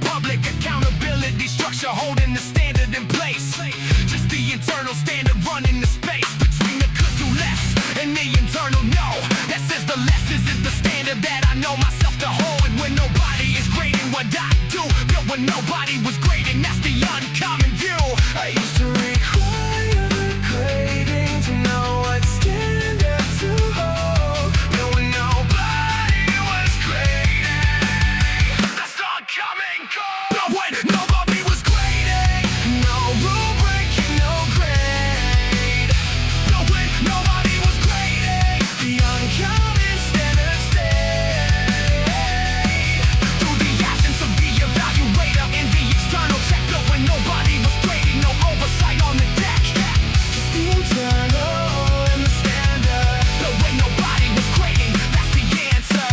public accountability structure holding the standard in place. Just the internal standard running the space between the could do less and the internal no. That says the less is the standard that I know myself to hold. And when nobody is grading what I do, built when nobody was grading, that's the uncommon view. I used to require grading to know what standard to hold, but when nobody was grading, that's uncommon code. But when nobody was grading, no rubric and no grade. But when nobody was grading, the uncommon standard stayed. Through the absence of the evaluator and the external check, but when nobody was grading, no oversight on the deck. Just the internal and the standard. But when nobody was grading, that's the answer.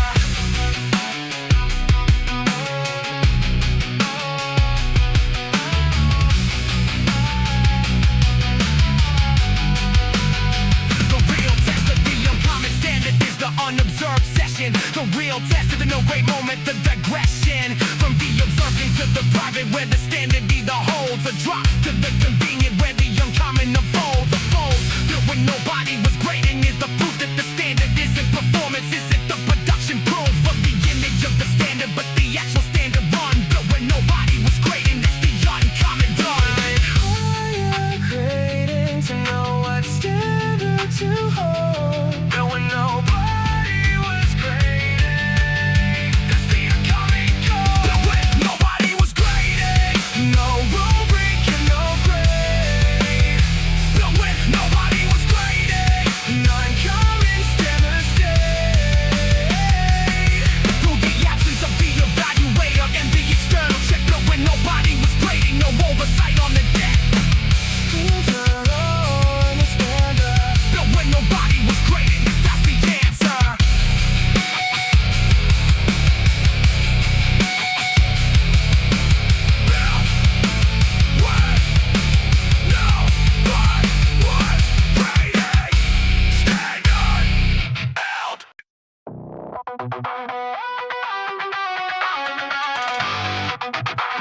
The real test of the uncommon standard is the unobserved session. The real test of the no great moment, the digression. From the observing to the private, where the standard either holds or drops, to the convenient where the uncommon unfolds or folds. But when nobody was grading is the proof that the standard isn't performance, isn't the production proof of the image of the standard, but the actual standard run. But when nobody was grading, that's the uncommon done. Higher grading to know what standard to hold, but when nobody was grading, that's the uncommon code. But when nobody was grading, no rubric and no grade. But when nobody was grading, uncommon standard stayed. Through the absence of the evaluator and the external check, but when nobody was grading, no oversight on the deck. The internal and the standard. But when nobody was grading, that's the answer.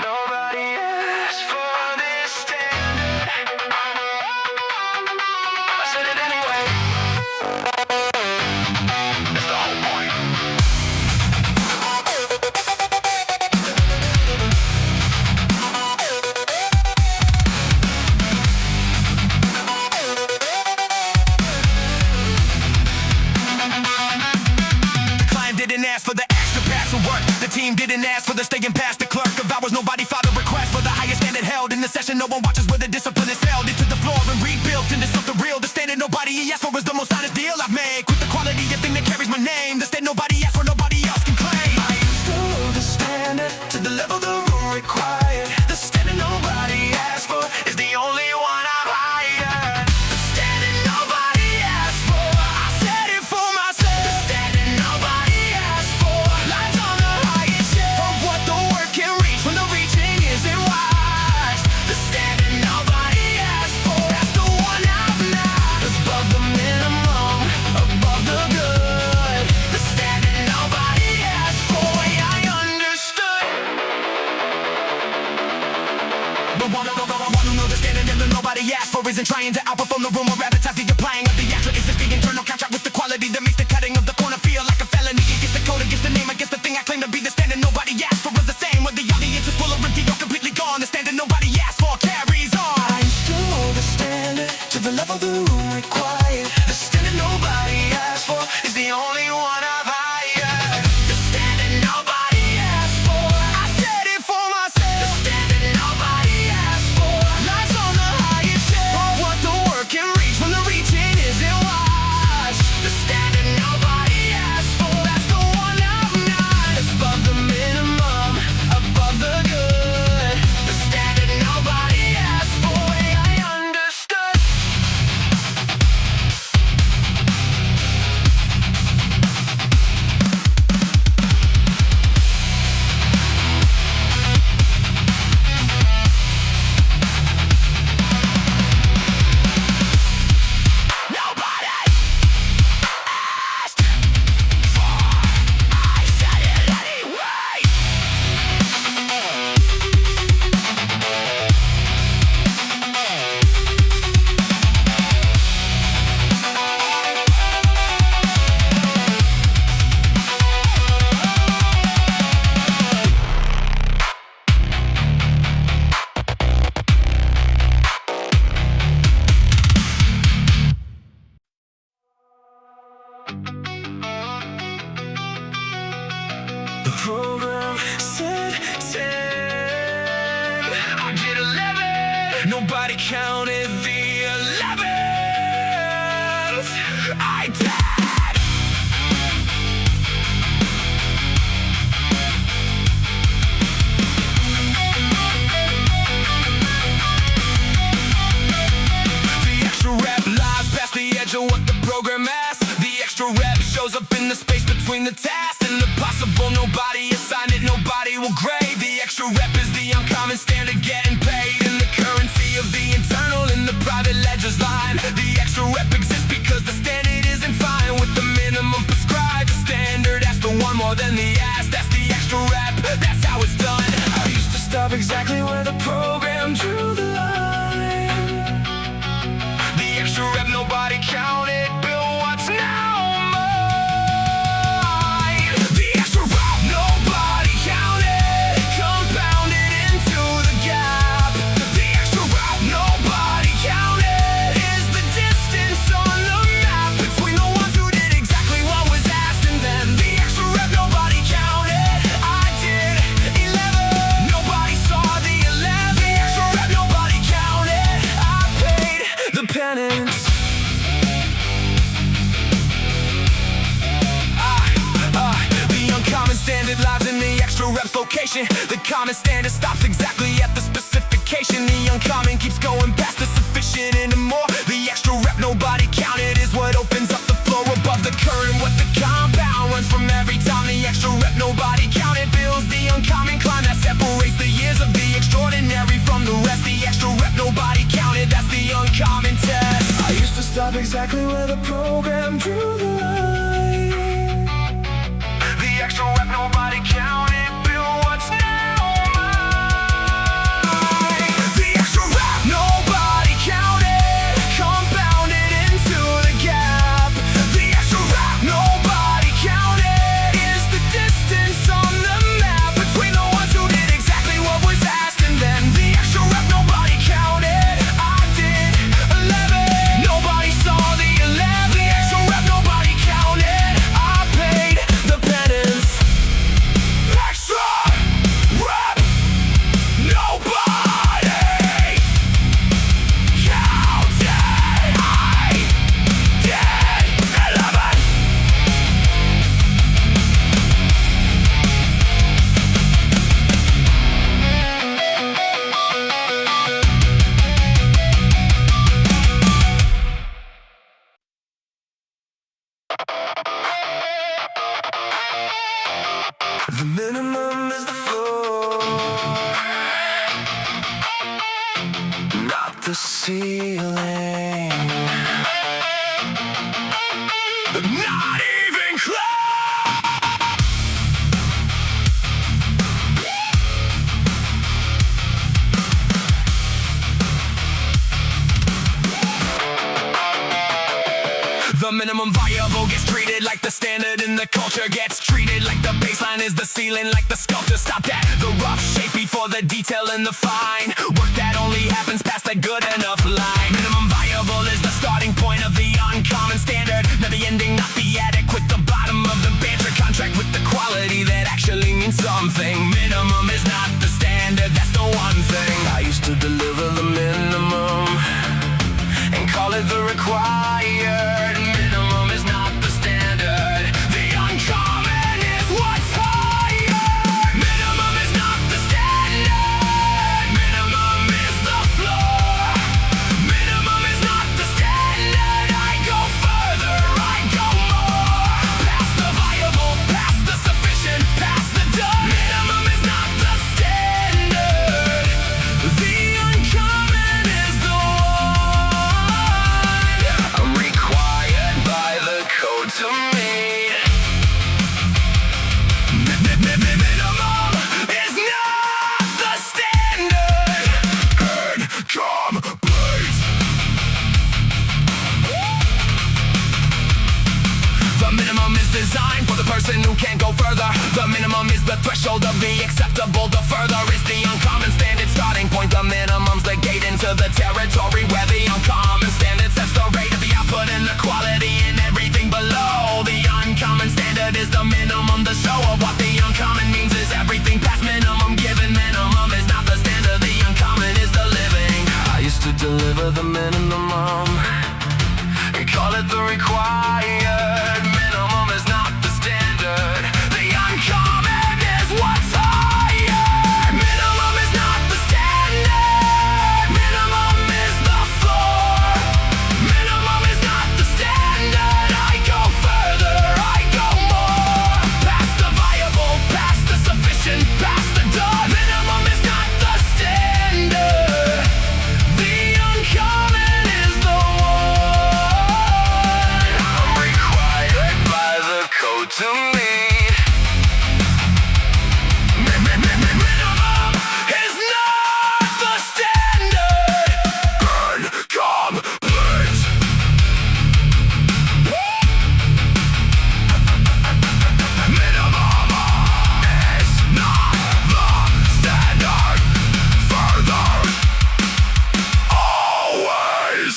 Nobody asked for this standard. I said it anyway. That's the whole point. The client didn't ask for the extra pass of work. The team didn't ask for the staying past the clerk of hours. Nobody filed a request for the highest standard held in the session. No one watches where the discipline is failed into the floor and rebuilt into something real. The standard nobody asked for is the most honest deal I've made. With the quality of thing that carries my name. The standard nobody asked for, nobody else can claim. I used to hold the standard to the level the room required. The standard nobody asked for is the only one I've hired. The standard nobody asked for, I set it for myself. The standard nobody asked for lies on the highest shelf of what the work can reach when the reaching isn't wise. The standard nobody asked for, that's the one I've not. Above the minimum, above the good. The standard nobody asked for, I understood. But one who knows the standard that nobody asked for isn't trying to outperform the room or advertise the applying of the actual. It's the internal contract with the quality that makes the cutting of the corner feel like a felony. Against the code, against the name, against the thing I claim to be the standard nobody asked for is the same. Whether the audience is full or empty or completely gone, the standard nobody asked for carries on. I used to hold the standard to the level the room required. The standard nobody asked for is the only one I've hired. The standard nobody asked for, I set it for myself. The standard nobody asked for lies on the highest shelf of what the work can reach when the reaching isn't wise. The standard nobody asked for, that's the one I've not. Above the minimum, nobody counted the 11th. I did. Of what the program asks. The extra rep shows up in the space between the tasks and the possible. Nobody assigned it, nobody will grade. The extra rep is the uncommon standard getting paid in the currency of the internal in the private ledger's line. The extra rep exists because the standard isn't fine with the minimum prescribed. The standard asks the one more than the ask. That's the extra rep, that's how it's done. I used to stop exactly where the program drew the line. The extra rep nobody counted, Bill, what's now mine? The extra rep nobody counted, compounded into the gap. The extra rep nobody counted is the distance on the map between the ones who did exactly what was asked and then the extra rep nobody counted. I did 11. Nobody saw the 11. The extra rep nobody counted. I paid the penance. Standard lives in the extra reps location. The common standard stops exactly at the specification. The uncommon keeps going past the sufficient and more. The extra rep nobody counted is what opens up the floor above the current. What the compound runs from every time the extra rep nobody counted builds the uncommon climb that separates the years of the extraordinary from the rest. The extra rep nobody counted, that's the uncommon test. I used to stop exactly where the program drew the line. The extra rep nobody counted, Bill, what's now mine? The extra rep nobody counted, compounded into the gap. The extra rep nobody counted is the distance on the map between the ones who did exactly what was asked and then the extra rep nobody counted. I did 11. Nobody saw the 11. The extra rep nobody counted. I paid the penance. Extra rep nobody counted. I did 11. The minimum is the floor, not the ceiling. Not even close. The minimum viable gets treated like the standard and the culture gets treated like the baseline is the ceiling, like the sculptor. Stop that, the rough shape before the detail and the fine work that only happens past that good enough line. Minimum viable is the starting point of the uncommon standard, not the ending, not the adequate, the bottom of the banter. Contract with the quality that actually means something. Minimum is not the standard, that's the one thing. I used to deliver the minimum and call it the required. Minimum is not the standard, the uncommon is what's higher. Minimum is not the standard, minimum is the floor. Minimum is not the standard, I go further, I go more. Past the viable, past the sufficient, past the done. Minimum is not the standard, the uncommon is the one I'm required by the code to meet. Minimum is not the standard and complete. The minimum is designed for the person who can't go further. The minimum is the threshold of the acceptable. The further is the uncommon standard starting point. The minimum's the gate into the territory where the uncommon standard sets the rate of the output and the quality and everything below. The uncommon standard is the minimum. The show of what the uncommon means is everything past minimum. Given minimum is not the standard, the uncommon is the living. I used to never the minimum. Call it the required. Minimum is not the standard. The uncommon is what's higher. Minimum is not the standard. Minimum is the floor. Minimum is not the standard. I go further, I go more. Past the viable, past the sufficient, past the done. Minimum is not the standard. The uncommon is the one. I'm required by the code to meet. Minimum is not the standard. Incomplete. Minimum is not the standard. Further, always.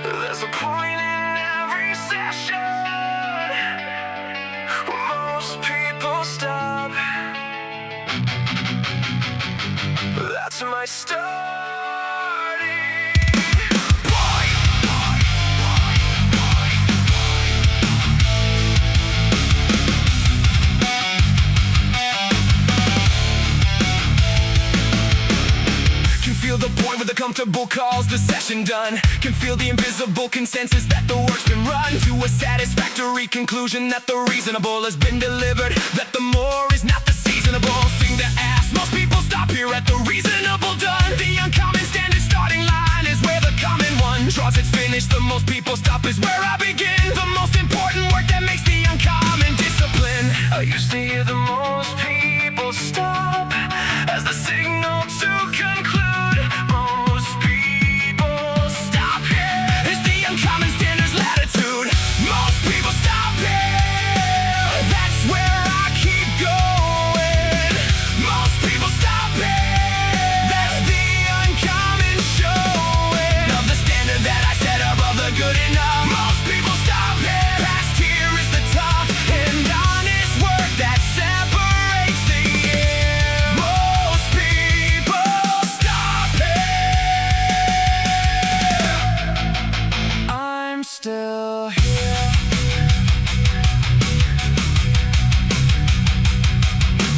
There's a point in every session. Most people stop. That's my starting point. Can feel the point where the comfortable calls the session done. Can feel the invisible consensus that the work's been run to a satisfactory conclusion that the reasonable has been delivered, that the more is not the seasonable. Thing to ask, most people stop here at the reasonable done. The uncommon standard starting line is where the common one draws its finish. The most people stop is where I begin. The most important work that makes the uncommon discipline. I used to hear the most people stop as the signal to conclude. Most people stop here is the uncommon standard's latitude. Most people stop here. That's where I keep going. Most people stop here. That's the uncommon showing of the standard that I set above the good enough. Most people stop here. Past here is the tough and honest work that separates the year. Most people stop here. I'm still here.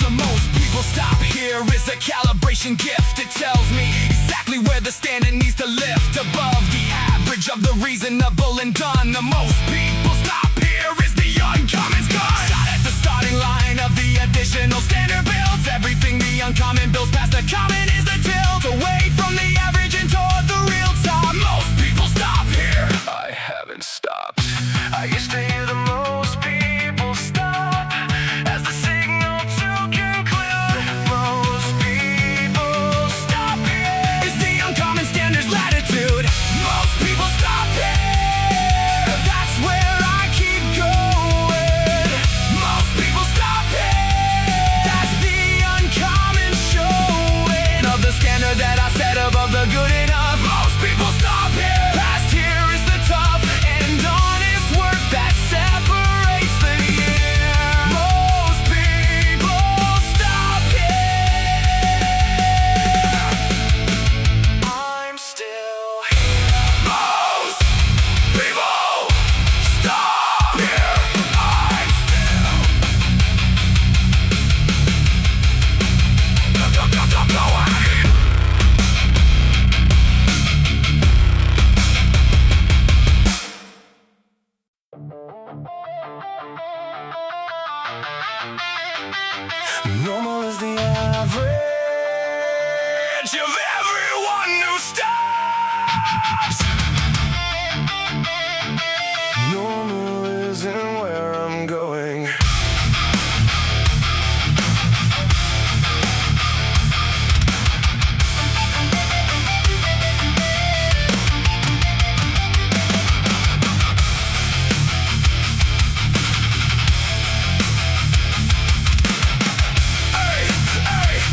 The most people stop here is a calibration gift. It tells me exactly where the standard needs to lift above the average of the reasonable and done. The most people stop here is the uncommon's gone. Shot at the starting line of the additional standard builds. Everything the uncommon builds past the common is the tilt. Away from the average and toward the real top. Most people stop here. I haven't stopped. I used to hear the most people stop as the signal to conclude. Most people stop here is the uncommon standard's latitude. Most people stop here. That's where I keep going. Most people stop here. That's the uncommon showing of the standard that I set above the good enough. Most people stop here. Past here is the tough and honest work that separates the year. Most people stop here. I'm still here. Most people stop here. I'm still going. Normal is the average of everyone who stops. Normal isn't where I'm going. Hey, hey.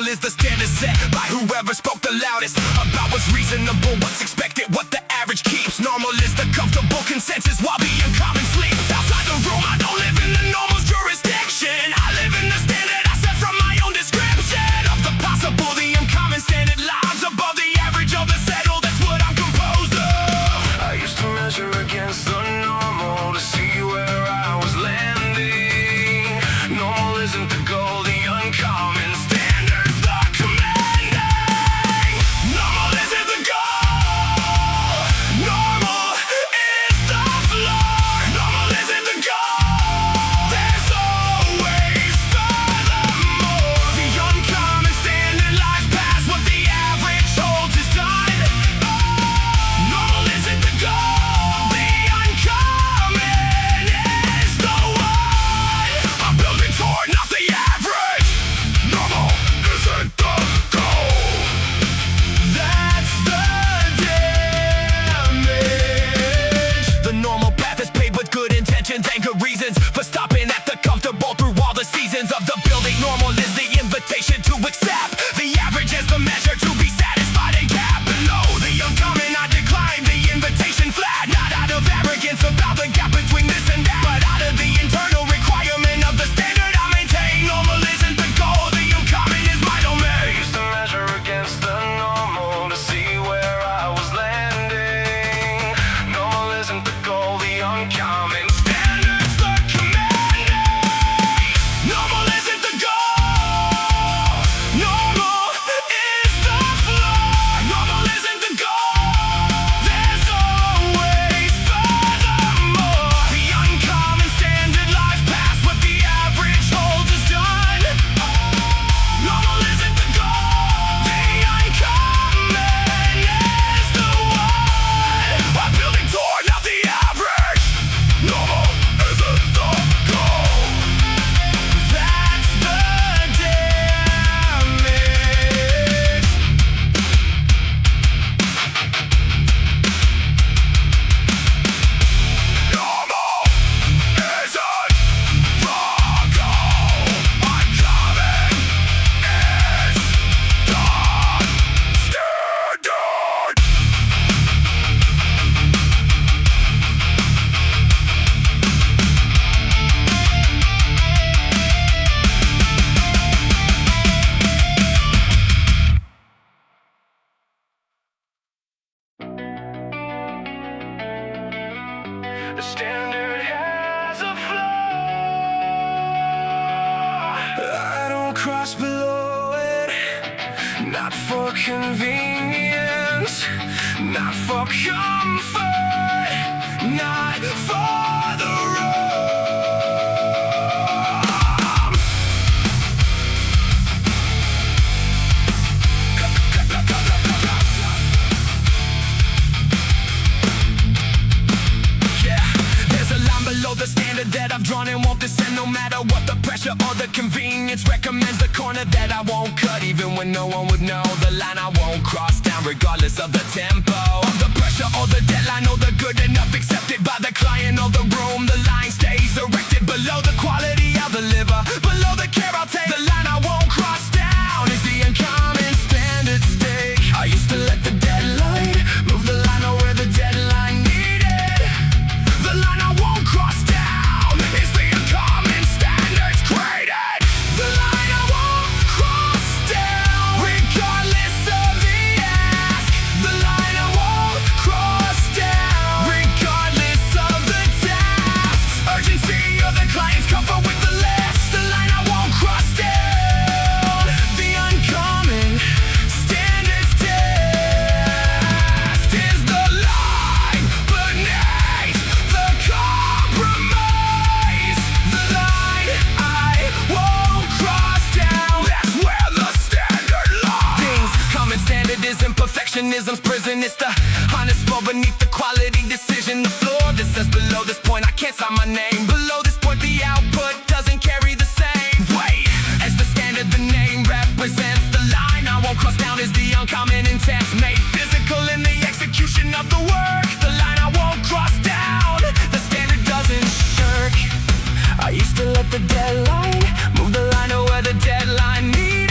is the standard set by whoever spoke the loudest about what's reasonable, what's expected, what the average keeps. Normal is the comfortable consensus while the uncommon sleeps. Outside the room, I don't live in the normal's jurisdiction. I live in the standard I set from my own description of the possible. The uncommon standard lies above the average of the settled. That's what I'm composed of. I used to measure against the normal to see where I was landing. Normal isn't the goal, the uncommon standard's the commanding. Normal isn't the goal, normal is the floor. Normal isn't the goal, there's always furthermore. The uncommon standard lies past what the average holds is done. Normal isn't the goal, the uncommon is the one I'm building toward, not the average. Normal isn't the goal. That's the damage. The normal path is paved with good intentions and good reasons for stopping at the comfortable through all the seasons of the building. Normal is the invitation to accept the average as the measure to be satisfied and capped below. The uncommon I decline the invitation flat, not out of arrogance about the gap between this and that, but out of the internal requirement of the standard I maintain. Normal isn't the goal, the uncommon is my domain. I used to measure against the normal to see where I was landing. Normal isn't the goal, the uncommon standard's the commanding. Normal isn't the goal, normal is the floor. Normal isn't the goal, there's always furthermore. The uncommon standard lies past what the average holds is done. Normal isn't the goal, the uncommon is the one I'm building toward, not the average. Normal isn't the goal. That's the damage. Normal isn't the goal. Uncommon is the standard. The standard has a flaw. I don't cross below it, not for convenience, not for comfort, not for the road. Yeah, there's a line below the standard that I've drawn and won't descend no matter what the pressure or the convenience recommends. The corner that I won't cut even when no one would know. The line I won't cross down regardless of the tempo of the pressure or the deadline or the good enough accepted by the client or the room. The line stays erected below the quality I'll deliver, below the care I'll take. The line I won't cross down is the uncommon standard stake. I used to let the deadline move the line or where the deadline needed. The line I won't cross down is the uncommon standards graded. The line I won't cross down regardless of the ask. The line I won't cross down regardless of the task. Urgency or the client's comfort with the list. The line I won't cross down, the uncommon standards test is the line beneath the compromise. The line I won't cross down, that's where the standard lies. Things common standard isn't perfectionism's prison. It's the honest floor beneath the quality decision. The floor that says below this point I can't sign my name. Below this point the output doesn't carry the same weight as the standard the name represents. The line I won't cross down is the uncommon intense, made physical in the execution of the work. The line I won't cross down, the standard doesn't shirk. I used to let the deadline move the line to where the deadline needed.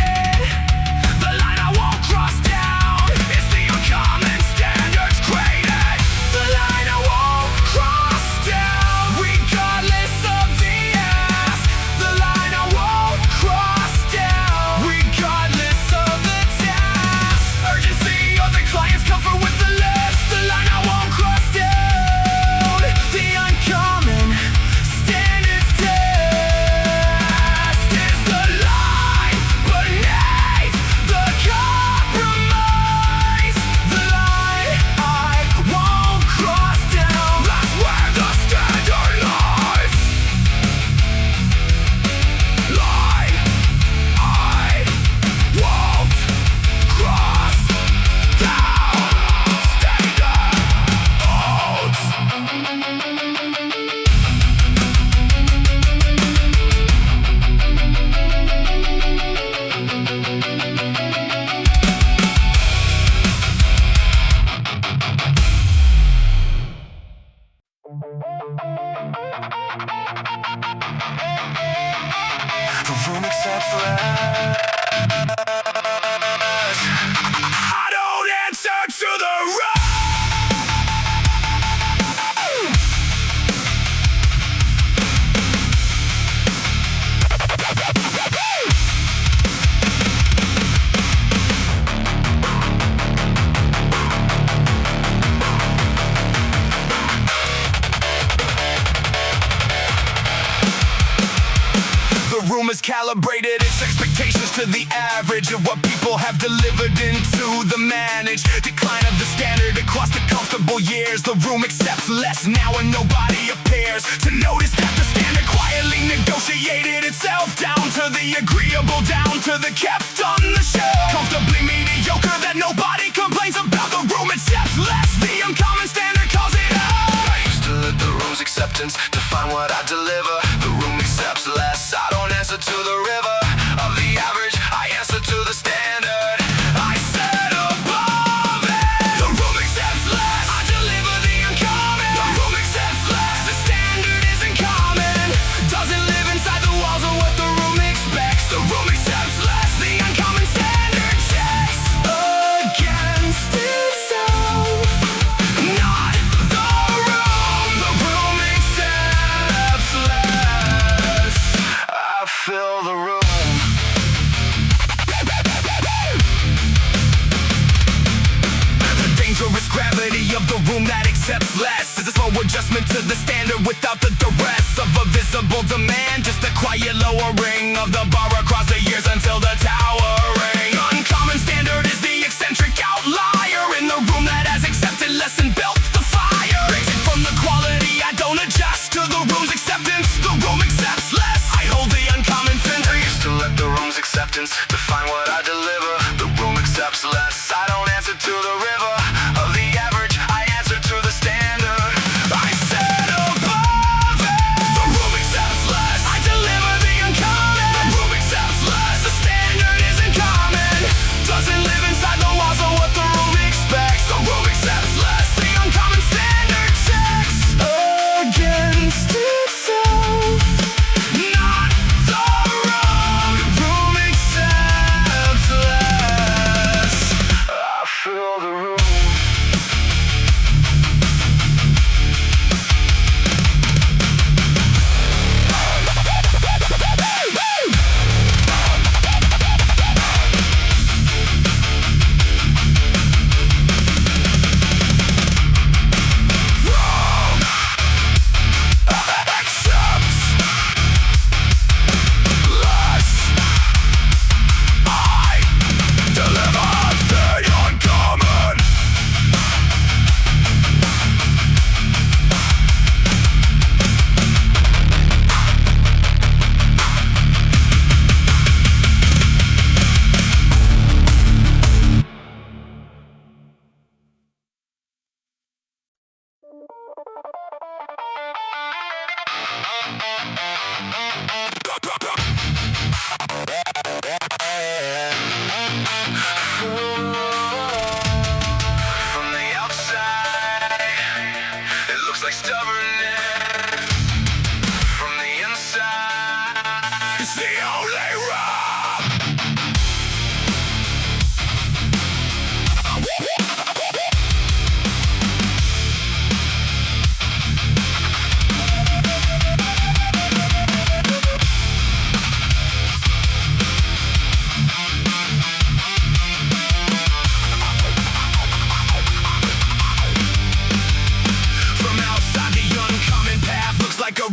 has calibrated its expectations to the average of what people have delivered into the managed decline of the standard across the comfortable years. The room accepts less now and nobody appears to notice that the standard quietly negotiated itself down to the agreeable, down to the kept on the shelf. Comfortably mediocre that nobody complains about. The room accepts less, the uncommon standard calls it up. I used to let the room's acceptance define what I deliver. The room accepts less, I don't answer to the river of the average, I answer to the standard. I set above it. The room accepts less, I deliver the uncommon. The room accepts less, the standard isn't common. Doesn't live inside the walls of what the room expects. The room accepts less, the uncommon standard checks against itself, not the room. The room accepts less, I fill the room. Dangerous gravity of the room that accepts less is a slow adjustment to the standard without the duress of a visible demand. Just a quiet lowering of the bar across the years until the towering uncommon standard is the eccentric outlier in the room that has accepted less and built the fire. Raising from the quality, I don't adjust to the room's acceptance. The room accepts less, I hold the uncommon fence. I used to let the room's acceptance define what I deliver. The room accepts less, I don't answer to the river of the average, I answer to the standard. I set above it. The room accepts less, I deliver the uncommon. The room accepts less, the standard isn't common. Doesn't live inside the walls of what the room expects. The room accepts less, the uncommon standard checks against itself, not the room. The room accepts less, I fill the room. From the outside, it looks like stubbornness. From the inside, it's the only rock.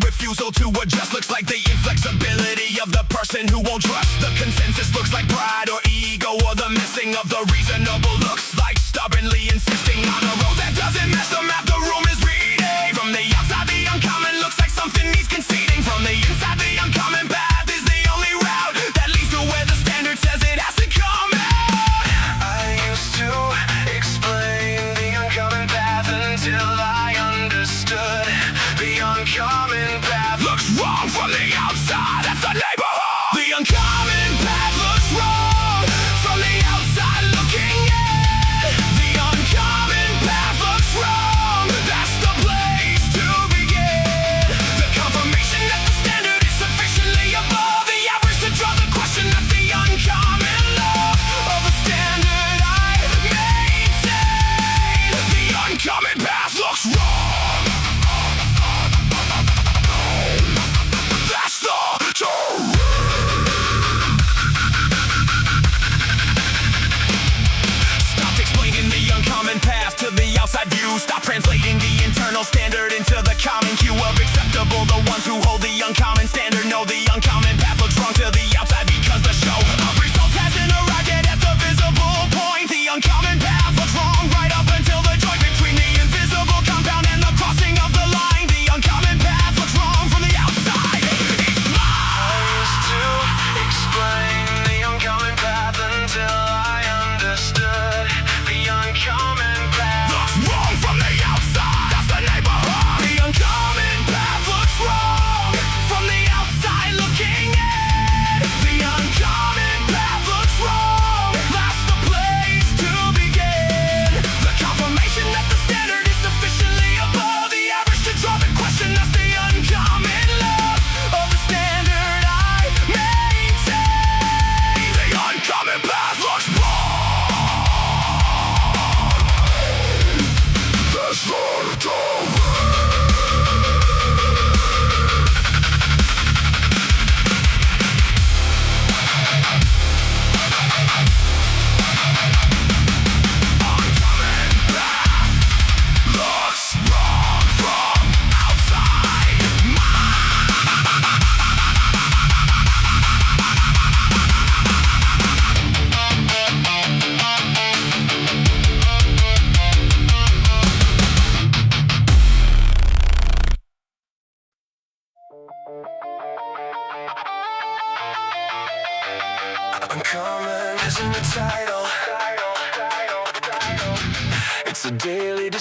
Refusal to adjust looks like the inflexibility of the person who won't trust. The consensus looks like pride or ego, or the missing of the reasonable looks like stubbornly insisting on a road that doesn't match the map the room is reading. From the outside, the uncommon looks like something needs conceding. From the inside, the uncommon path is the only route that leads to where the standard says it has to come out. I used to explain the uncommon path until I understood the uncommon path looks wrong from the outside. That's the neighborhood. The uncommon path looks wrong from the outside looking in. The uncommon path looks wrong. That's the place to begin. The confirmation that the standard is sufficiently above the average to draw the question that the uncommon law of the standard I maintain. The uncommon path looks wrong. Stop explaining the uncommon path to the outside view. Stop translating the internal standard into the common cue of acceptable. The ones who hold the uncommon standard know the uncommon path looks wrong to the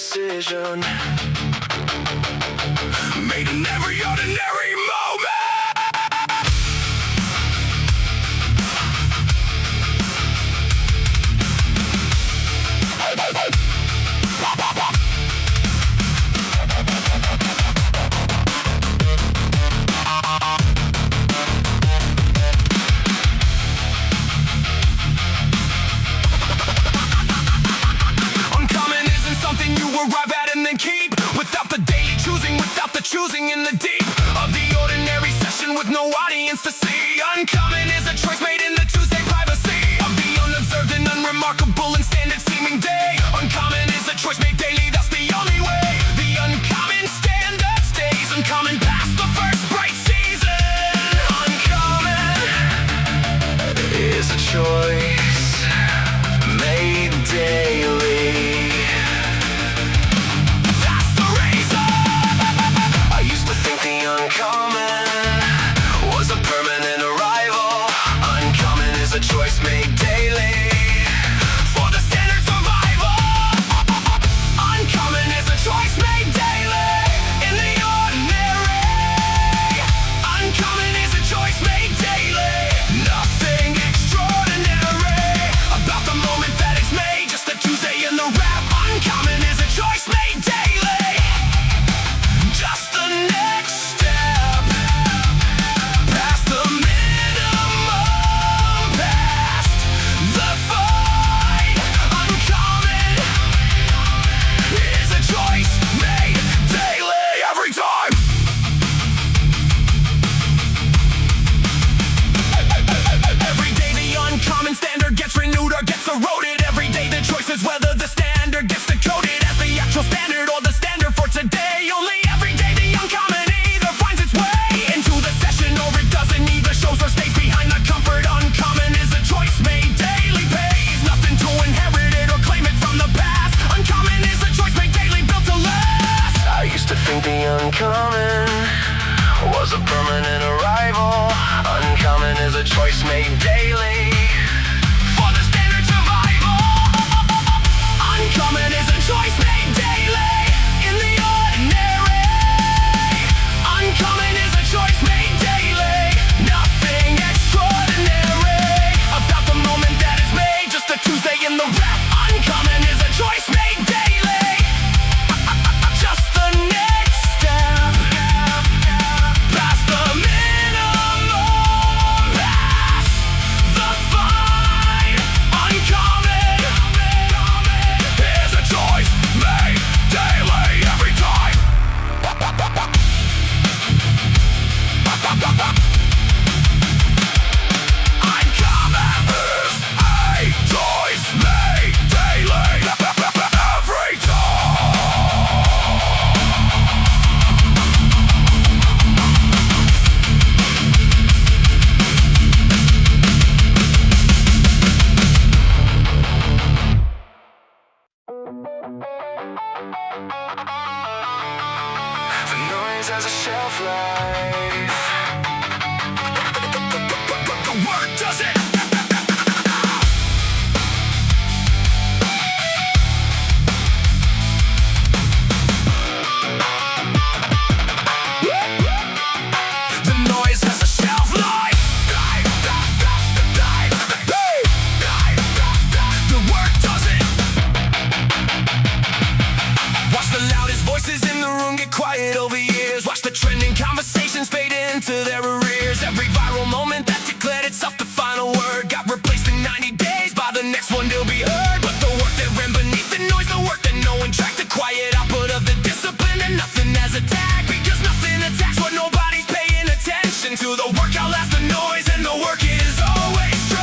decision made in every ordinary moment. Uncommon isn't something you arrive at and then keep, without the daily choosing, without the choosing in the deep of the ordinary session with no audience to see. Uncommon is a choice made in the Tuesday privacy of the unobserved and unremarkable and standard seeming day. Uncommon is a choice made daily, that's the only way. The uncommon standard stays uncommon past the first bright season. Uncommon is a choice made daily. That's the reason I used to think the uncommon was a permanent arrival. Uncommon is a choice made daily for the standard survival. Uncommon is a choice made daily in the ordinary. Uncommon is a choice made daily. Nothing extraordinary about the moment that it's made, just a Tuesday in the rap. Uncommon is a choice made daily. Just the next step past the minimum, past the fight. Uncommon is a choice made daily every time. Every day the uncommon standard gets renewed or gets eroded. Every day the choice is whether the standard gets decoded as the actual standard or the standard for today. Only every day the uncommon either finds its way into the session or it doesn't, either shows or stays behind the comfort. Uncommon is a choice made daily, pays nothing to inherit it or claim it from the past. Uncommon is a choice made daily, built to last. I used to think the uncommon was a permanent arrival. Uncommon is a choice made daily for the standard survival. Uncommon is a choice made daily in the ordinary. Uncommon is a choice made daily. Nothing extraordinary about the moment that it's made, just a Tuesday in the rap. Uncommon is a choice made daily. Just the next step past the minimum, past the fight. Uncommon is a choice made daily every time. Uncommon is a choice made daily every The noise has a shelf life. The work does it. The noise has a shelf life. The work does it. Watch the loudest voices in the room get quiet over years. Watch the trending conversations fade into their arrears. Every viral moment that declared itself the final word got replaced in 90 days by the next one to be heard. But the work that ran beneath the noise, the work that no one tracked, the quiet output of the discipline that nothing has attacked, because nothing attacks what nobody's paying attention to. The work outlasts the noise and the work is always true.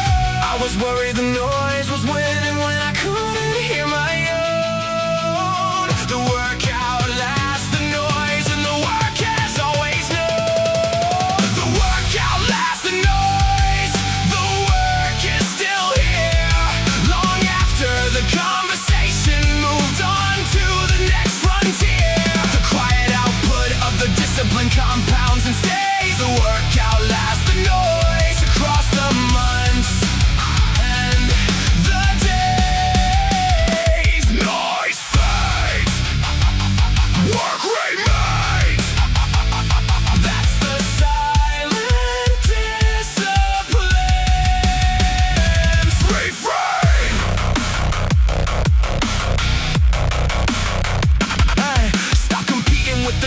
I was worried the noise was winning when I couldn't hear my own. The work outlasts the noise and the work has always known. The work outlasts the noise. The work is still here long after the conversation moved on to the next frontier. The quiet output of the discipline compounds and stays. The work outlasts the noise across the months and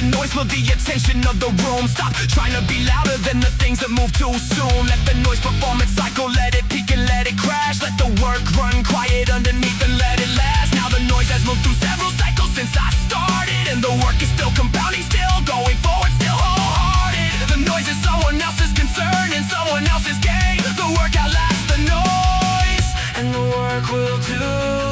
the noise for the attention of the room. Stop trying to be louder than the things that move too soon. Let the noise perform its cycle, let it peak and let it crash. Let the work run quiet underneath and let it last. Now the noise has moved through several cycles since I started, and the work is still compounding, still going forward, still wholehearted. The noise is someone else's concern and someone else's game. The work outlasts the noise, and the work will do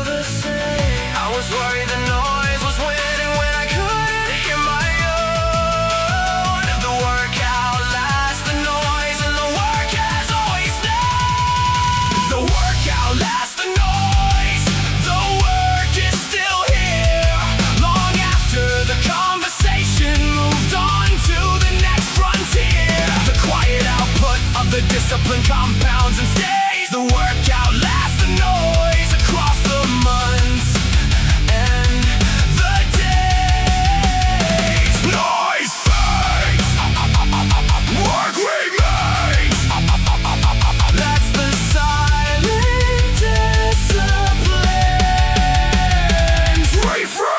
the same. I was worried the noise was winning when I couldn't hear my own. The work outlasts the noise, and the work has always known. The work outlasts the noise. The work is still here, long after the conversation moved on to the next frontier. The quiet output of the discipline compounds and stays. The work outlasts the noise across the months and the days. Noise fades, work remains. That's the silent discipline. Refrain.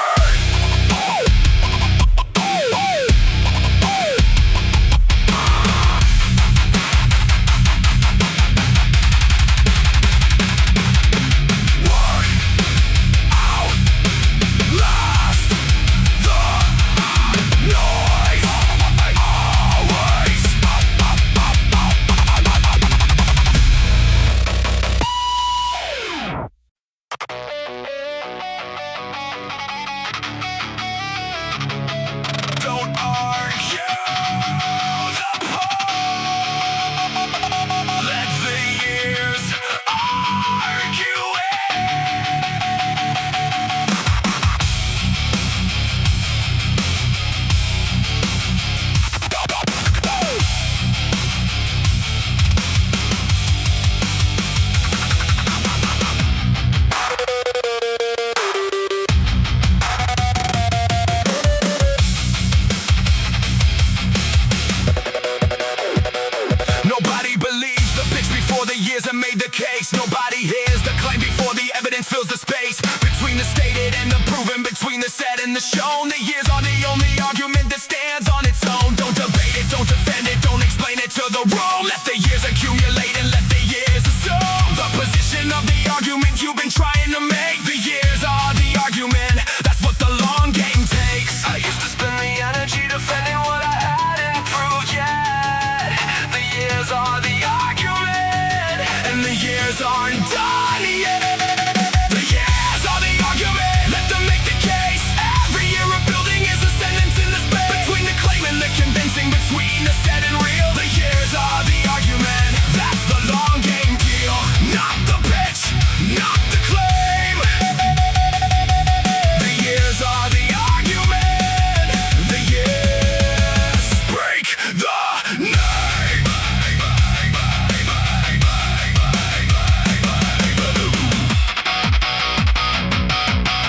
Don't argue the point. Let the years argue Nobody believes the pitch before the years have made the case. Nobody hears the claim before the evidence fills the space between the stated and the proven, between the said and the shown. The years are the only argument that stands on its own. Don't debate it, don't defend it, don't explain it to the room. Let the years accumulate and let the years assume the position of the argument you've been trying to make. The years are the argument, that's what the long game takes. I used to spend the energy defending what I hadn't proved yet. The years are the argument, and the years aren't done yet. The years are the argument, let them make the case. Every year of building is a sentence in the space between the claim and the convincing, between the said and real. The years are the argument, that's the long game deal. Not the pitch, not the claim. The years are the argument. The years break the name.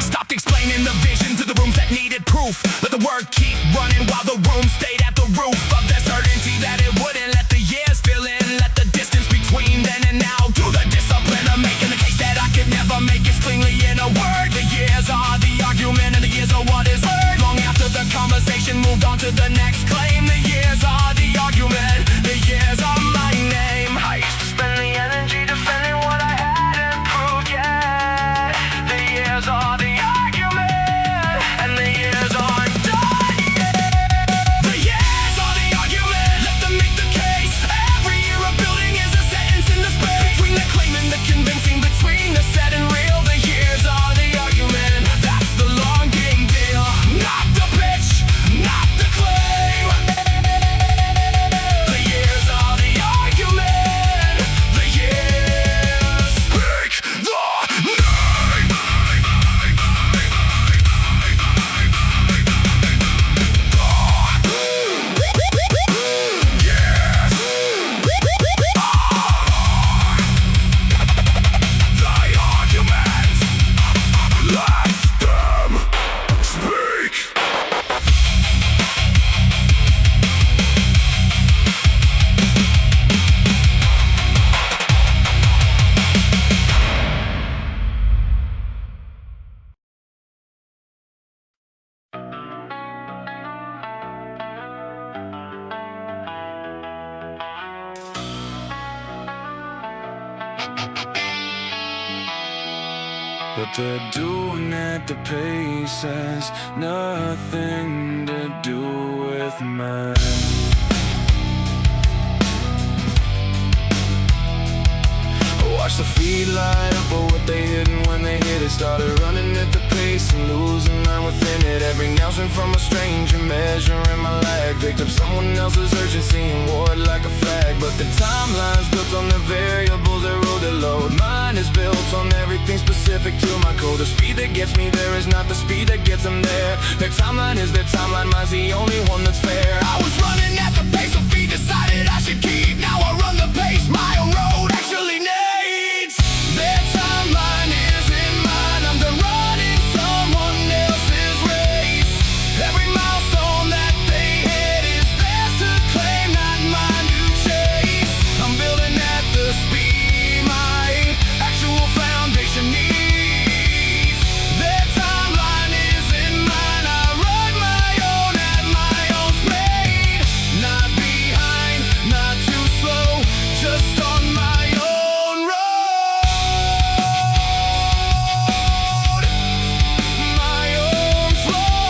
Stopped explaining the vision to the rooms that needed proof. Let the word keep running while the room stayed at the roof of their certainty that it wouldn't. Let the years fill in, let the distance between then and now do the discipline of making the case that I could never make it cleanly in a word. The years are the argument, and the years are what is heard. Long after the conversation moved on to the next claim. The years are the argument, the years are my name. I used to spend the energy defending what I hadn't proved yet. The years are the argument, and the years aren't done yet. The years are the argument, let them make the case. Every year of building is a sentence in the space between the claim and the convincing, between the said and real. The years are the argument, that's the long game deal. Not the pitch, not the claim. What they're doing at the pace has nothing to do with mine. Watch the feet light up, but what they hidden when they hit it. Started running at the pace and losing mind within it. Every announcement from a stranger, measuring my lag. Picked up someone else's urgency and wore it like a flag. But the timeline's built on the variables that rode the load. Mine is built on everything specific to my code. The speed that gets me there is not the speed that gets them there. Their timeline is their timeline, mine's the only one that's fair. I was running at the pace, so feet decided I should keep. Now I run the pace, my own road actually needs. Their timeline isn't mine, I'm done running someone else's race. Every milestone that they hit is theirs to claim, not mine to chase. I'm building at the speed my actual foundation needs. Their timeline isn't mine, I run my own at my own speed. Not behind, not too slow, just on my own road. My own flow.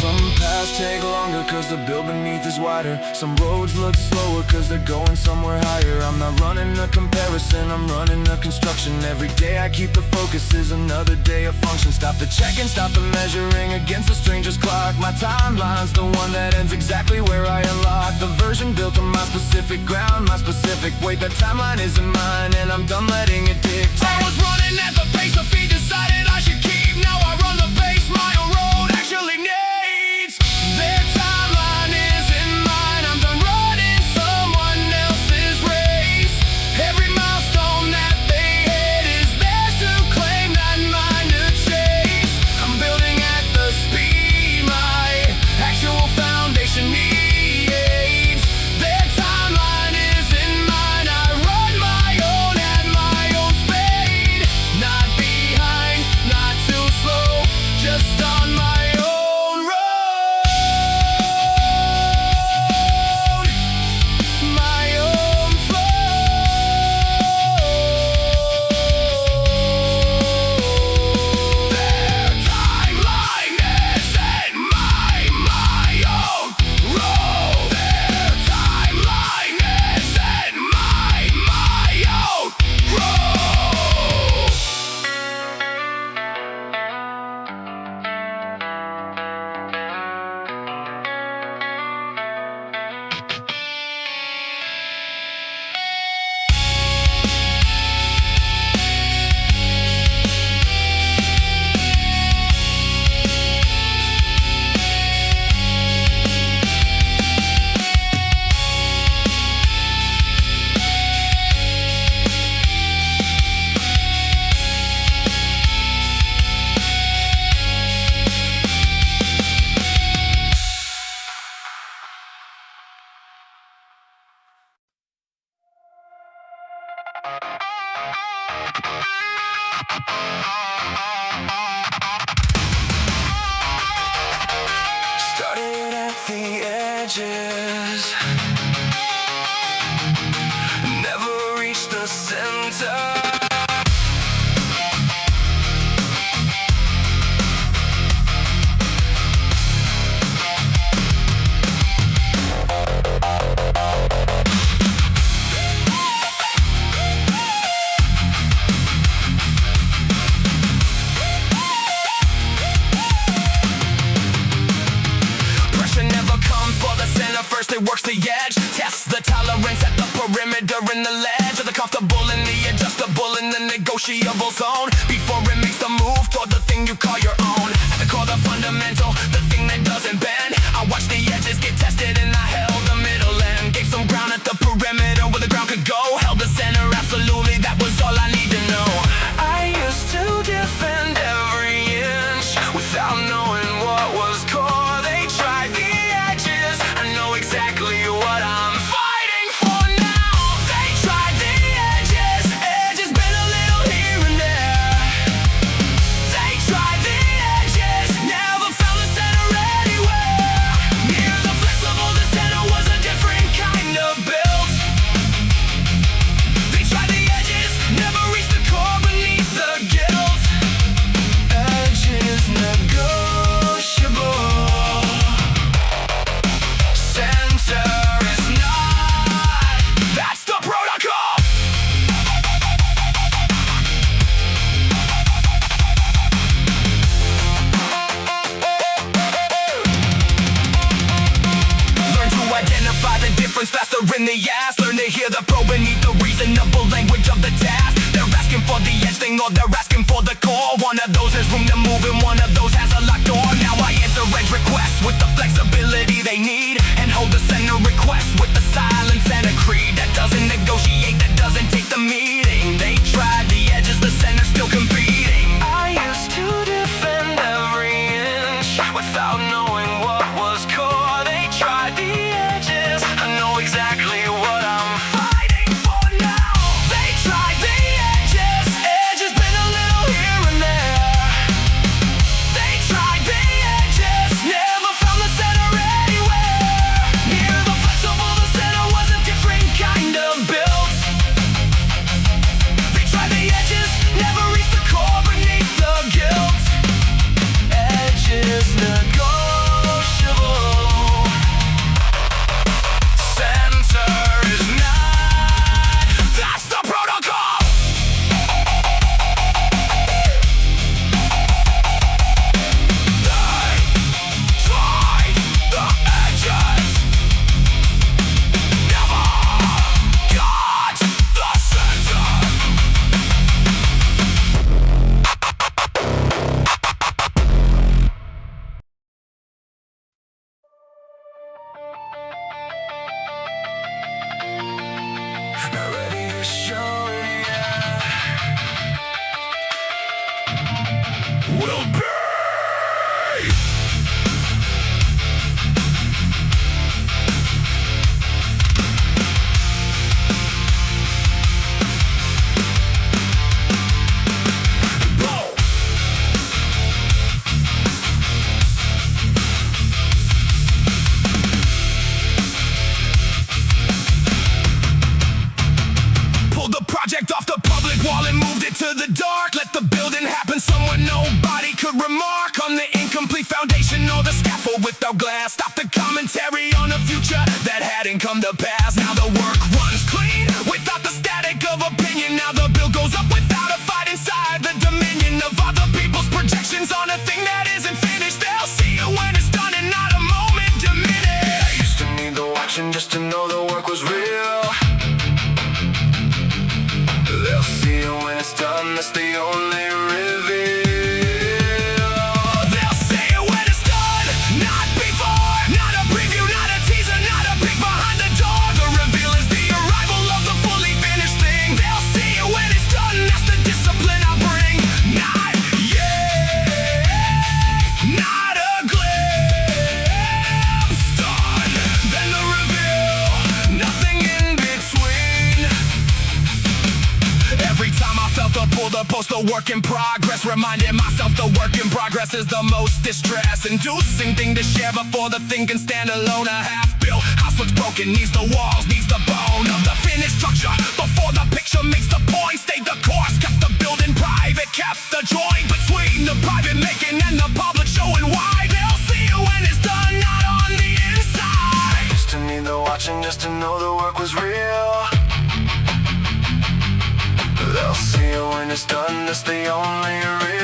Some paths take longer cause the build beneath is wider. Some roads look slower cause they're going somewhere higher. I'm not running a comparison, I'm running a construction. Every day I keep the focus is another day of function. Stop the checking, stop the measuring against a stranger's clock. My timeline's the one that ends exactly where I unlock. The version built on my specific ground, my specific weight. That timeline isn't mine and I'm done letting it dictate. I was running at the pace the feet decided I should keep. Now I run the pace my own road actually needs. Their timeline isn't mine, I'm done running someone else's race. Every milestone that they hit is theirs to claim, not mine to chase. I'm building at the speed my actual foundation needs. Their timeline isn't mine, I run my own at my own speed. Not behind, not too slow, just on my own road. My own flow. Their timeline isn't mine, my own road. Their timeline isn't mine, my own road. Started at the edges, never reached the center. Pressure never comes for the center first, it works the edge. Test the tolerance at the perimeter and the ledge of the comfortable and the adjustable and the negotiable zone. Before it makes the move toward the thing you call your own. At the core, the fundamental, the thing that doesn't bend. I watched the edges get tested and I held the middle end. Gave some ground at the perimeter where the ground could go. Held the center, absolutely, that was all I need to know. I used to defend every inch without knowing what was core. They tried the edges, I know exactly what I'm fighting for now. They tried the edges, edges been a little here and there. They tried the edges, never found the edge thing, or they're asking for the core. One of those has room to move and one of those has a locked door. Now I answer edge requests with the flexibility they need, and hold the center requests with the silence and a creed that doesn't negotiate, that doesn't take the meeting. They tried the edges, the center still competing. I used to defend every inch without knowing what was core. They tried the edges, I know exactly what I'm fighting for now. They tried the edges, edges been a little here and there. They tried the edges, never found the center anywhere. Near the flexible, the center was a different kind of build. They tried the edges, never reached the core beneath the guilt. Edges negotiable. Center is not. That's the protocol. They tried the edges, never got the center. Not ready to show it yet. Will be. Pulled the project off the public wall and moved it to the dark. Let the building happen somewhere nobody could remark on the incomplete foundation or the scaffold without glass. Stop the commentary on a future that hadn't come to pass. Now the work runs clean without the static of opinion. Now the bill goes up without a fight inside the dominion of other people's projections on a thing that isn't finished. They'll see it when it's done and not a moment diminish. I used to need the watching just to know the work was real. They'll see it when it's done, that's the only reveal. They'll see it when it's done, not before. Not a preview, not a teaser, not a peek behind the door. The reveal is the arrival of the fully finished thing. They'll see it when it's done, that's the discipline I bring. Not yet, not a glimpse. Done, then the reveal, nothing in between. Every time I felt the pull, the post, the work in progress, reminded myself the work in progress is the most distress-inducing thing to share before the thing can stand alone. A half-built house looks broken, needs the walls, needs the bone of the finished structure. Before the picture makes the point, stayed the course, kept the building private, kept the joint between the private making and the public showing why. They'll see it when it's done, not on the inside. I used to need the watching just to know the work was real. They'll see it when it's done, that's the only reveal.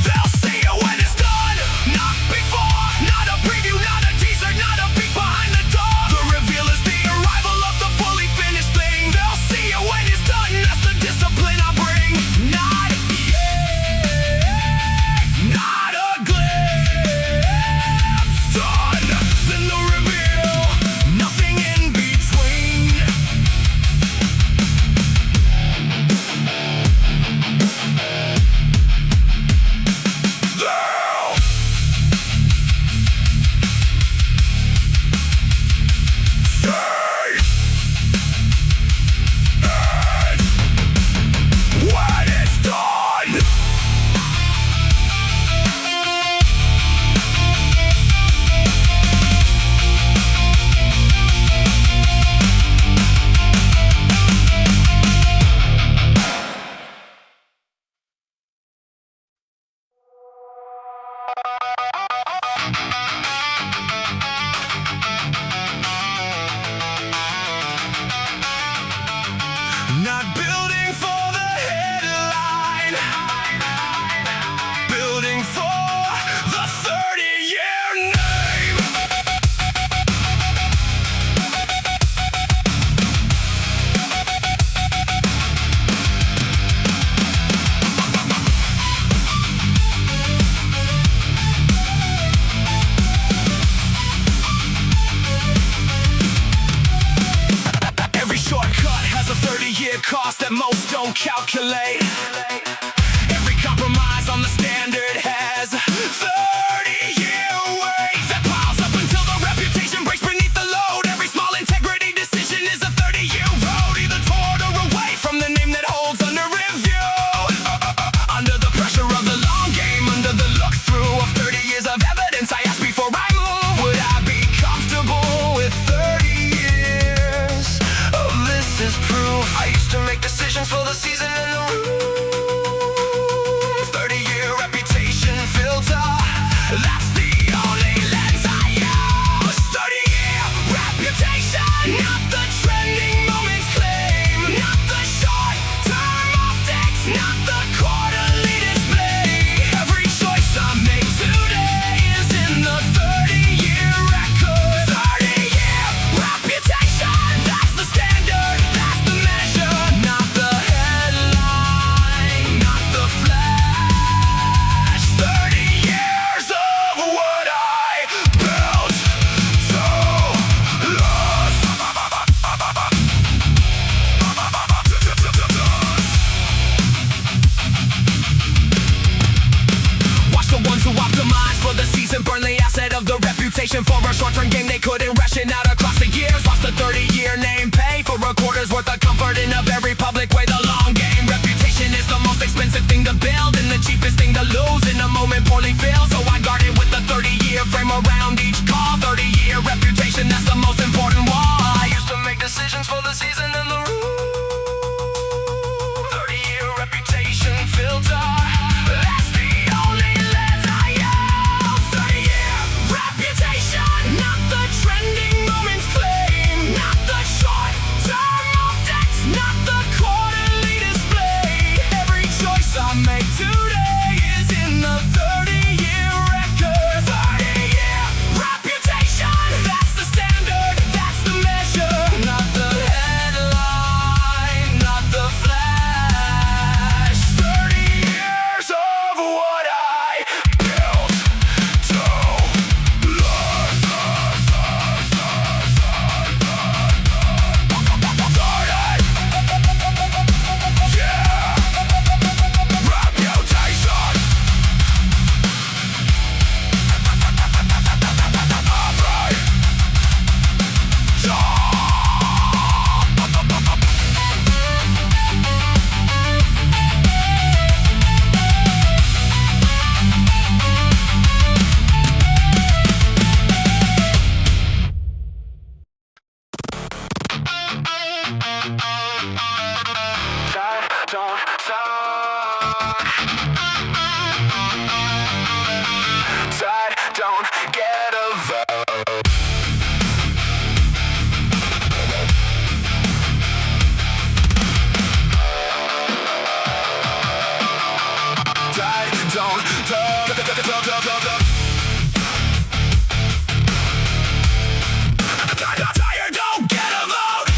They'll see it when it's done, not before. Not a preview, not a teaser, not a peek behind the door. The reveal is the arrival of the fully finished thing. They'll see it when it's done, that's the discipline I bring. Not yet, not a glimpse. Done, then the reveal, nothing in between. calculate. Every compromise on the standard has 30-year weight that piles up until the reputation breaks beneath the load. Every small integrity decision is a 30-year road, either toward or away from the name that holds under review. Under the pressure of the long game, under the look through of 30 years of evidence, I ask before I move, would I be comfortable with 30 years of this is proof? I used to make decisions for the season and the room. 30-year reputation filter, that's the only lens I use. 30-year reputation, not the trending moments claim, not the short-term optics, not the quarterly display. Every choice I make today is in the 30-year record. 30-year reputation, that's the standard, that's the measure, not the headline, not the flash. 30 years of what I built to last. Watch the ones who optimize for the season burn the asset of the reputation for a short-term game they couldn't ration out across the years. Lost the 30-year name, pay for a quarter's worth of comfort in a very public way. The long game reputation is the most expensive thing to build and the cheapest thing to lose in a moment poorly filled. So I guard it with a 30-year frame around each call. 30-year reputation, that's the most important wall. I used to make decisions for the season and the room. 30-year reputation filter, that's the only lens I use. 30-year reputation, not the trending moments claim, not the short-term optics, not the quarterly display. Every choice I make today is in the 30-year record. 30-year reputation, that's the standard, that's the measure, not the headline, not the flash. 30 years of what I built to last. 'Don't get a vote. Tired, don't get a vote.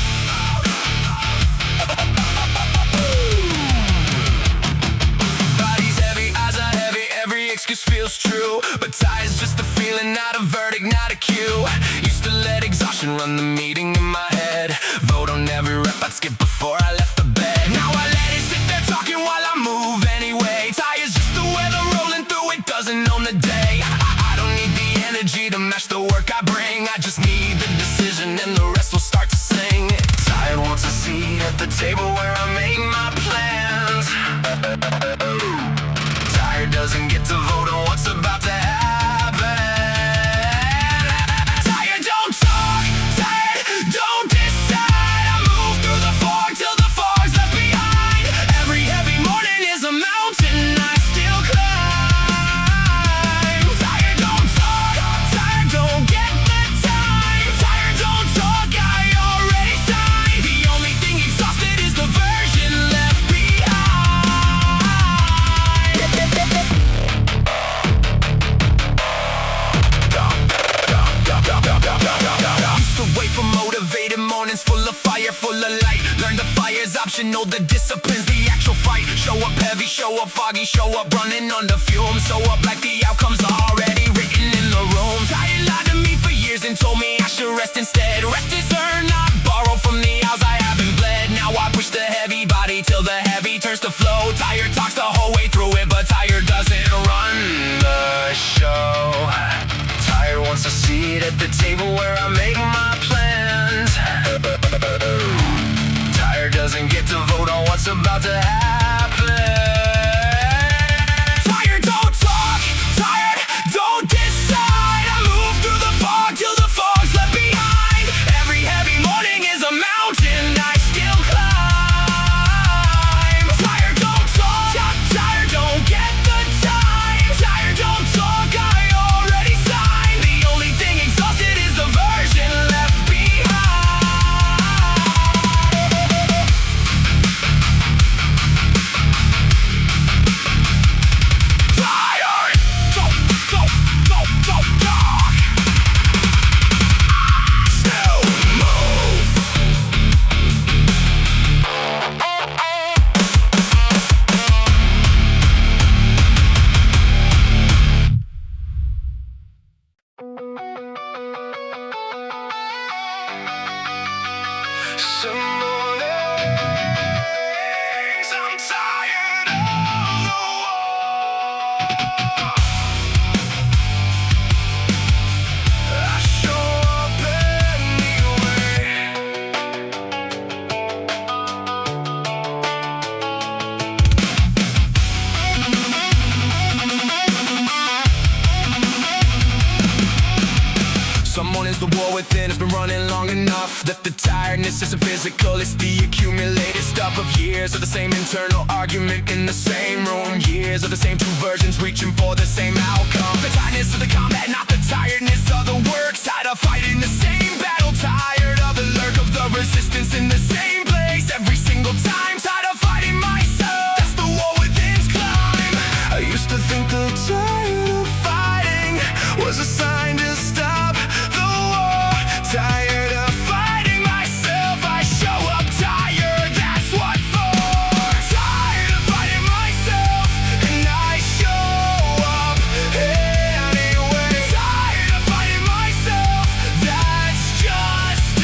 Body's heavy, eyes are heavy, every excuse feels true, but tire's just a feeling, not a verdict, not a cue. Used to let exhaustion run the meeting in my head. Vote on every rep I'd skip before I left the bed. Now I let it sit there talking while I move anyway. Tire's just the weather rolling through, it doesn't own the day. I don't need the energy to match the work I bring. I just need the decision and the rest will start to sing. Tired wants a seat at the table where I make my plans. Tired doesn't get to vote on what's about to happen. Tired don't talk, tired don't decide. I move through the fog till the fog's left behind. Every heavy morning is a mountain I still climb. Tired don't talk, tired don't get the time. Tired don't talk, I already signed. The only thing exhausted is the version left behind. Used to wait for motivated mornings, full of fire, full of light. Learn the fire's optional, the discipline's the actual fight. Show up heavy, show up foggy, show up running on the fumes. Show up like the outcome's already written in the room. Tired lied to me for years and told me I should rest instead. Rest is earned, not borrowed from the hours I haven't bled. Now I push the heavy body till the heavy turns starts to flow. Tired talks the whole way through it, but tired doesn't run the show. Tired wants a seat at the table where I make my plans. Tired doesn't get to vote on what's about to happen. Tired don't talk, tired don't decide. I move through the fog till the fog's left behind. Every heavy morning is a mountain I still climb. Tired don't talk, tired don't get the time. Tired don't talk, I already signed. The only thing exhausted is the version left behind. Tired, don't talk. Still move. Some mornings I'm tired of the war. I show up anyway. Some mornings the war within has been running long enough that the tiredness isn't physical, it's the accumulated stuff of years of the same internal argument in the same room. Years of the same two versions reaching for the same outcome. The tiredness of the combat, not the tiredness of the work. Tired of fighting the same battle, tired of the lurk of the resistance in the same place every single time. Tired of fighting myself, that's the war within's climb. I used to think the tired of fighting was a sign to stop the war. Tired of fighting myself, I show up tired, that's what for. Tired of fighting myself, and I show up anyway. Tired of fighting myself, that's just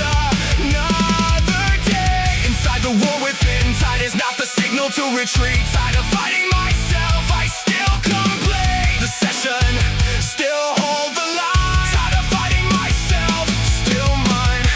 another day. Inside the war within, tired is not the signal to retreat. Tired of fighting myself, I still complete the session, still hold the line. Tired of fighting myself, still mine.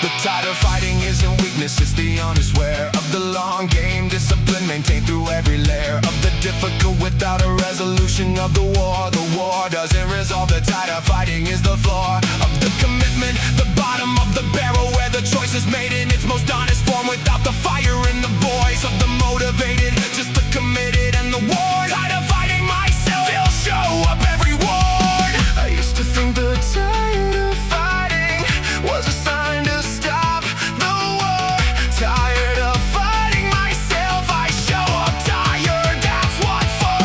The tide of fighting isn't weakness, it's the honest wear of the long game. Discipline maintained through every layer of the difficult without a resolution of the war. The war doesn't resolve, the tide of fighting is the floor of the commitment, the bottom of the barrel where the choice is made in its most honest form. Without the fire in the voice of the motivated, just the committed and the worn. Tired of fighting myself, it'll show up every ward. I used to think the tired of fighting was a sign to stop the war. Tired of fighting myself, I show up tired, that's what for.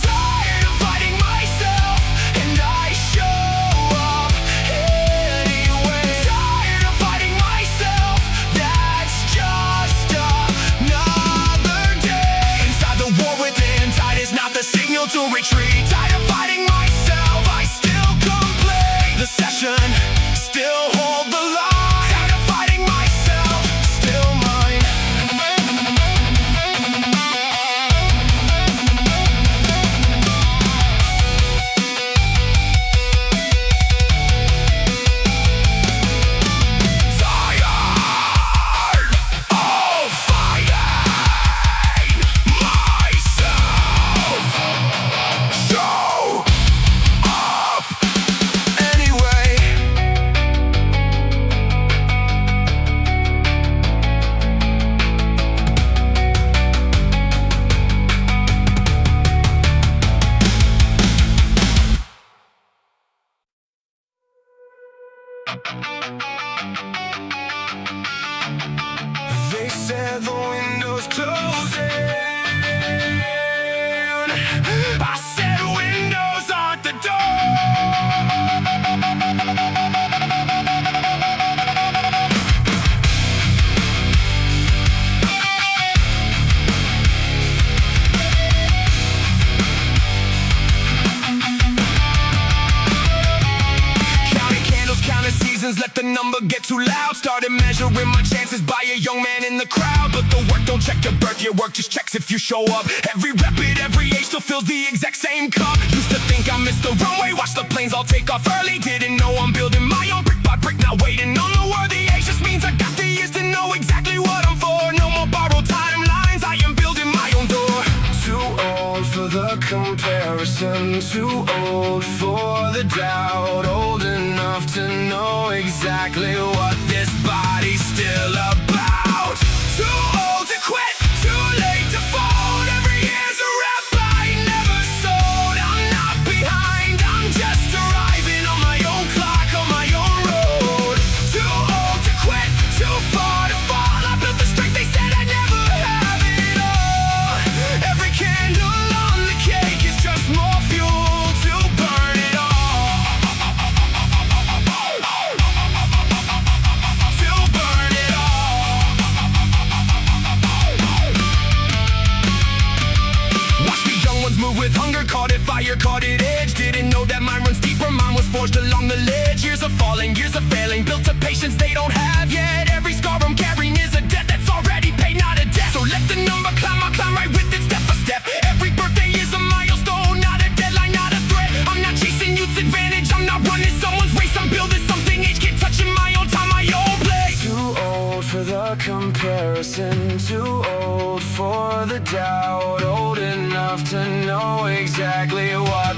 Tired of fighting myself, and I show up anyway. Tired of fighting myself, that's just another day. Inside the war within, tide is not the signal to retreat. Tired of fighting myself, I still complete the session, still hold the line. Tired of fighting myself, still mine. Tired of fighting myself. Show up anyway. They said the window's closing. I said windows aren't the door. Counting candles, counting seasons, let the number never get too loud. Started measuring my chances by a young man in the crowd. But the work don't check your birth, your work just checks if you show up. Every rep at every age still fills the exact same cup. Used to think I missed the runway, watch the planes all take off early. Didn't know I'm building my own brick by brick, not waiting on the worthy age. Just means I got the years to know exactly what I'm for. No more borrowed timelines, I am building my own door. Too old for the comparison, too old for the doubt. Old enough to know exactly what this body's still about. Too old to quit, too late to fold. Every year's a rep I never sold. I'm not behind, I'm just arriving on my own clock, on my own road. Too old to quit, too far to fall. I built the strength they said I'd never have it all. Every candle on the cake is just more fuel to burn it all. To burn it all. Watch the young ones move with hunger, caught it fire, caught it edge. Didn't know that mine runs deeper, mine was forged along the ledge. Years of falling, years of failing, built a patience they don't have yet. Every scar I'm carrying is a debt that's already paid, not a debt. So let the number climb, I'll climb right with it step by step. Every birthday is a milestone, not a deadline, not a threat. I'm not chasing youth's advantage, I'm not running someone's race. I'm building something, age can't touch in my own time, my own place. Too old for the comparison, too old for the doubt. Old enough to know exactly what